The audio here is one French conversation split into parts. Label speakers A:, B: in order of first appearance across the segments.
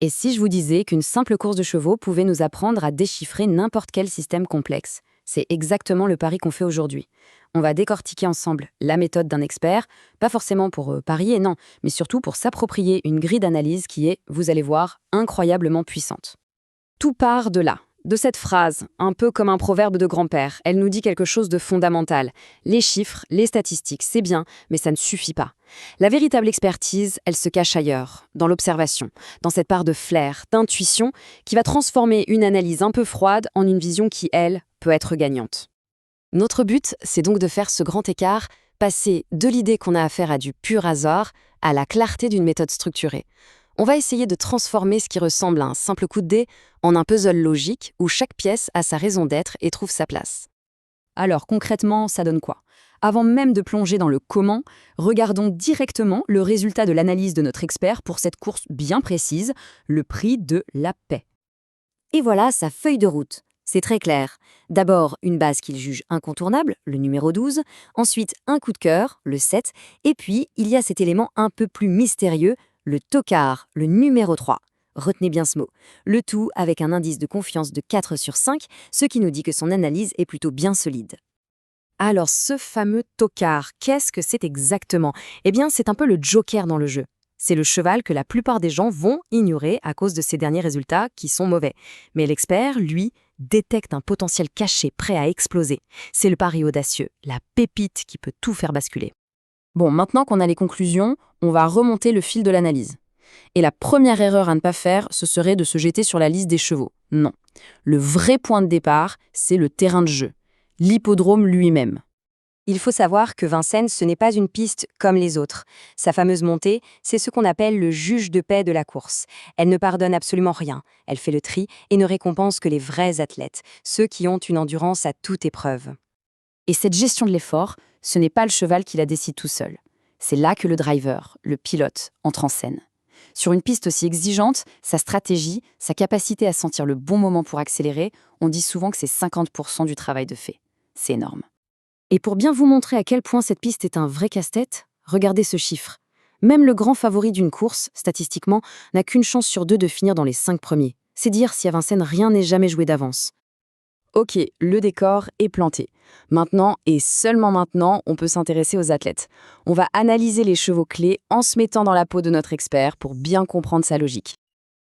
A: Et si je vous disais qu'une simple course de chevaux pouvait nous apprendre à déchiffrer n'importe quel système complexe? C'est exactement le pari qu'on fait aujourd'hui. On va décortiquer ensemble la méthode d'un expert, pas forcément pour parier, non, mais surtout pour s'approprier une grille d'analyse qui est, vous allez voir, incroyablement puissante. Tout part de là, de cette phrase, un peu comme un proverbe de grand-père. Elle nous dit quelque chose de fondamental. Les chiffres, les statistiques, c'est bien, mais ça ne suffit pas. La véritable expertise, elle se cache ailleurs, dans l'observation, dans cette part de flair, d'intuition, qui va transformer une analyse un peu froide en une vision qui, elle, peut être gagnante. Notre but, c'est donc de faire ce grand écart, passer de l'idée qu'on a affaire à du pur hasard à la clarté d'une méthode structurée. On va essayer de transformer ce qui ressemble à un simple coup de dé en un puzzle logique où chaque pièce a sa raison d'être et trouve sa place. Alors concrètement, ça donne quoi? Avant même de plonger dans le comment, regardons directement le résultat de l'analyse de notre expert pour cette course bien précise, le prix de la paix.
B: Et voilà sa feuille de route. C'est très clair. D'abord, une base qu'il juge incontournable, le numéro 12, ensuite un coup de cœur, le 7, et puis il y a cet élément un peu plus mystérieux, le tocard, le numéro 3. Retenez bien ce mot. Le tout avec un indice de confiance de 4 sur 5, ce qui nous dit que son analyse est plutôt bien solide.
A: Alors ce fameux tocard, qu'est-ce que c'est exactement? Eh bien, c'est un peu le joker dans le jeu. C'est le cheval que la plupart des gens vont ignorer à cause de ses derniers résultats qui sont mauvais. Mais l'expert, lui, détecte un potentiel caché prêt à exploser. C'est le pari audacieux, la pépite qui peut tout faire basculer. Bon, maintenant qu'on a les conclusions, on va remonter le fil de l'analyse. Et la première erreur à ne pas faire, ce serait de se jeter sur la liste des chevaux. Non. Le vrai point de départ, c'est le terrain de jeu, l'hippodrome lui-même.
B: Il faut savoir que Vincennes, ce n'est pas une piste comme les autres. Sa fameuse montée, c'est ce qu'on appelle le juge de paix de la course. Elle ne pardonne absolument rien. Elle fait le tri et ne récompense que les vrais athlètes, ceux qui ont une endurance à toute épreuve.
A: Et cette gestion de l'effort, ce n'est pas le cheval qui la décide tout seul. C'est là que le driver, le pilote, entre en scène. Sur une piste aussi exigeante, sa stratégie, sa capacité à sentir le bon moment pour accélérer, on dit souvent que c'est 50% du travail de fait. C'est énorme. Et pour bien vous montrer à quel point cette piste est un vrai casse-tête, regardez ce chiffre. Même le grand favori d'une course, statistiquement, n'a qu'une chance sur 2 de finir dans les 5 premiers. C'est dire si à Vincennes rien n'est jamais joué d'avance. Ok, le décor est planté. Maintenant, et seulement maintenant, on peut s'intéresser aux athlètes. On va analyser les chevaux clés en se mettant dans la peau de notre expert pour bien comprendre sa logique.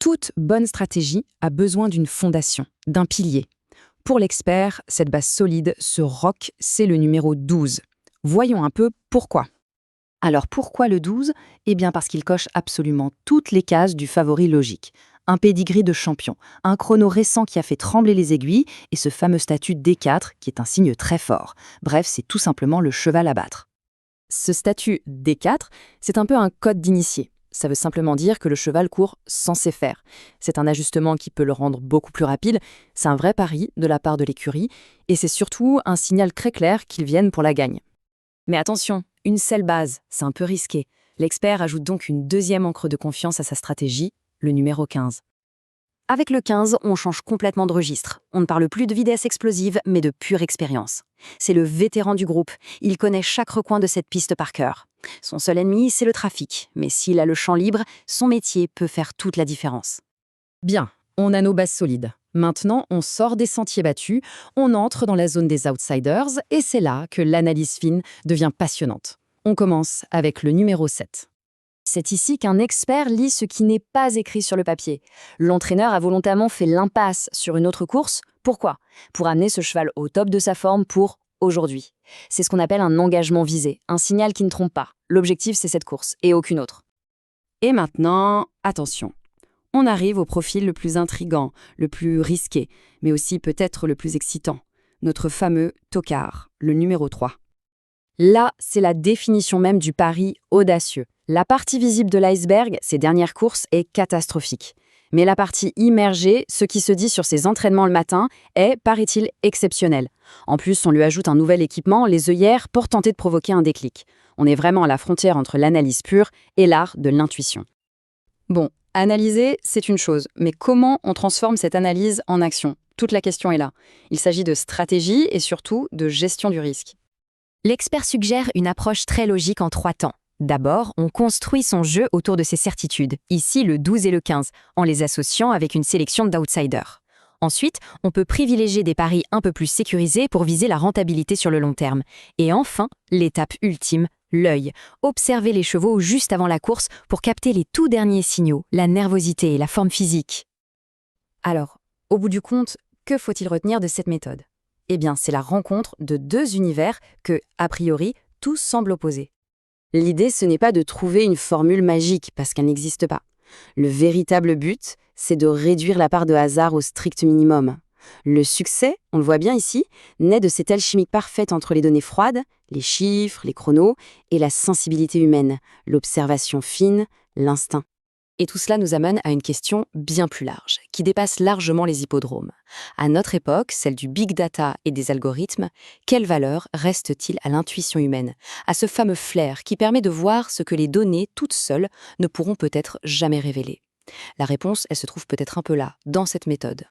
A: Toute bonne stratégie a besoin d'une fondation, d'un pilier. Pour l'expert, cette base solide, ce roc, c'est le numéro 12. Voyons un peu pourquoi. Alors pourquoi le 12? Eh bien parce qu'il coche absolument toutes les cases du favori logique. Un pédigree de champion, un chrono récent qui a fait trembler les aiguilles et ce fameux statut D4 qui est un signe très fort. Bref, c'est tout simplement le cheval à battre. Ce statut D4, c'est un peu un code d'initié. Ça veut simplement dire que le cheval court censé faire. C'est un ajustement qui peut le rendre beaucoup plus rapide. C'est un vrai pari de la part de l'écurie et c'est surtout un signal très clair qu'ils viennent pour la gagne. Mais attention, une seule base, c'est un peu risqué. L'expert ajoute donc une deuxième encre de confiance à sa stratégie, le numéro 15. Avec le 15, on change complètement de registre. On ne parle plus de vitesse explosive, mais de pure expérience. C'est le vétéran du groupe. Il connaît chaque recoin de cette piste par cœur. Son seul ennemi, c'est le trafic. Mais s'il a le champ libre, son métier peut faire toute la différence. Bien, on a nos bases solides. Maintenant, on sort des sentiers battus, on entre dans la zone des outsiders, et c'est là que l'analyse fine devient passionnante. On commence avec le numéro 7. C'est ici qu'un expert lit ce qui n'est pas écrit sur le papier. L'entraîneur a volontairement fait l'impasse sur une autre course. Pourquoi? Pour amener ce cheval au top de sa forme pour aujourd'hui. C'est ce qu'on appelle un engagement visé, un signal qui ne trompe pas. L'objectif, c'est cette course, et aucune autre. Et maintenant, attention. On arrive au profil le plus intriguant, le plus risqué, mais aussi peut-être le plus excitant. Notre fameux tocard, le numéro 3. Là, c'est la définition même du pari audacieux. La partie visible de l'iceberg, ces dernières courses, est catastrophique. Mais la partie immergée, ce qui se dit sur ses entraînements le matin, est, paraît-il, exceptionnel. En plus, on lui ajoute un nouvel équipement, les œillères, pour tenter de provoquer un déclic. On est vraiment à la frontière entre l'analyse pure et l'art de l'intuition. Bon, analyser, c'est une chose, mais comment on transforme cette analyse en action? Toute la question est là. Il s'agit de stratégie et surtout de gestion du risque.
B: L'expert suggère une approche très logique en 3 temps. D'abord, on construit son jeu autour de ses certitudes, ici le 12 et le 15, en les associant avec une sélection d'outsiders. Ensuite, on peut privilégier des paris un peu plus sécurisés pour viser la rentabilité sur le long terme. Et enfin, l'étape ultime, l'œil. Observer les chevaux juste avant la course pour capter les tout derniers signaux, la nervosité et la forme physique. Alors, au bout du compte, que faut-il retenir de cette méthode? Eh bien, c'est la rencontre de deux univers que, a priori, tous semblent opposer.
A: L'idée, ce n'est pas de trouver une formule magique, parce qu'elle n'existe pas. Le véritable but, c'est de réduire la part de hasard au strict minimum. Le succès, on le voit bien ici, naît de cette alchimie parfaite entre les données froides, les chiffres, les chronos, et la sensibilité humaine, l'observation fine, l'instinct. Et tout cela nous amène à une question bien plus large, qui dépasse largement les hippodromes. À notre époque, celle du big data et des algorithmes, quelle valeur reste-t-il à l'intuition humaine, à ce fameux flair qui permet de voir ce que les données, toutes seules, ne pourront peut-être jamais révéler? La réponse, elle se trouve peut-être un peu là, dans cette méthode.